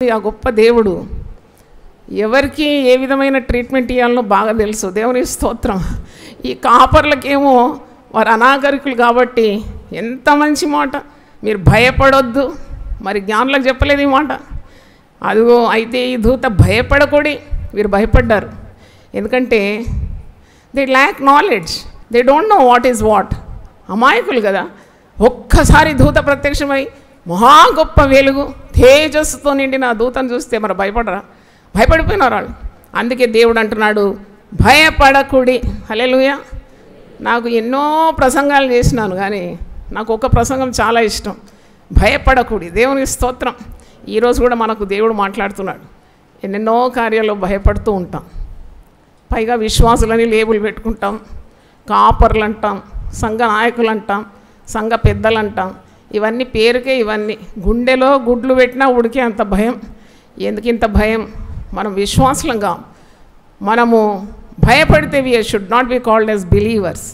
ఆ గొప్ప దేవుడు ఎవరికి ఏ విధమైన ట్రీట్మెంట్ ఇవ్వాలనో బాగా తెలుసు. దేవుని స్తోత్రం. ఈ కాపర్లకేమో వారు అనాగరికులు కాబట్టి ఎంత మంచి మాట, మీరు భయపడొద్దు. మరి జ్ఞానులకు చెప్పలేదు ఈ మాట. అదిగో అయితే ఈ దూత భయపడకూడి వీరు భయపడ్డారు. ఎందుకంటే they lakh knowledge, they don't know what is what. అమాయకులు కదా. ఒక్కసారి దూత ప్రత్యక్షమై మహా గొప్ప వెలుగు తేజస్సుతో నిండిన దూతను చూస్తే మరి భయపడరా? భయపడిపోయినారు వాళ్ళు. అందుకే దేవుడు అంటున్నాడు భయపడకుడి. హల్లెలూయా. నాకు ఎన్నో ప్రసంగాలు చేసినాను కానీ నాకు ఒక ప్రసంగం చాలా ఇష్టం, భయపడకుడి. దేవునికి స్తోత్రం. ఈరోజు కూడా మనకు దేవుడు మాట్లాడుతున్నాడు. ఎన్నెన్నో కార్యాల్లో భయపడుతూ ఉంటాం. పైగా విశ్వాసులని లేబుల్ పెట్టుకుంటాం, కాపర్లు అంటాం, సంఘ నాయకులు అంటాం, సంఘ పెద్దలు అంటాం. ఇవన్నీ పేరుకే. ఇవన్నీ గుండెలో గుడ్లు పెట్టినా ఉడికే అంత భయం. ఎందుకు ఇంత భయం? మనం విశ్వాసులంగా మనము భయపడితే we should not be called as believers.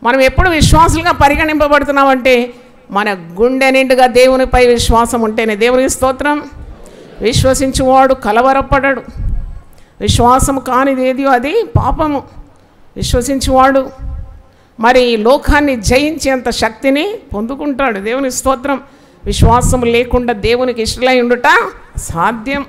మనం ఎప్పుడు విశ్వాసులుగా పరిగణింపబడుతున్నామంటే మన గుండె నిండుగా దేవునిపై విశ్వాసం ఉంటేనే. దేవునికి స్తోత్రం. విశ్వసించువాడు కలవరపడడు. విశ్వాసం కానిది ఏదో అది పాపము. విశ్వసించువాడు మరి లోకాన్ని జయించేంత శక్తిని పొందుకుంటాడు. దేవుని స్తోత్రం. విశ్వాసం లేకుండా దేవునికి ఇష్టలై ఉండుట సాధ్యం.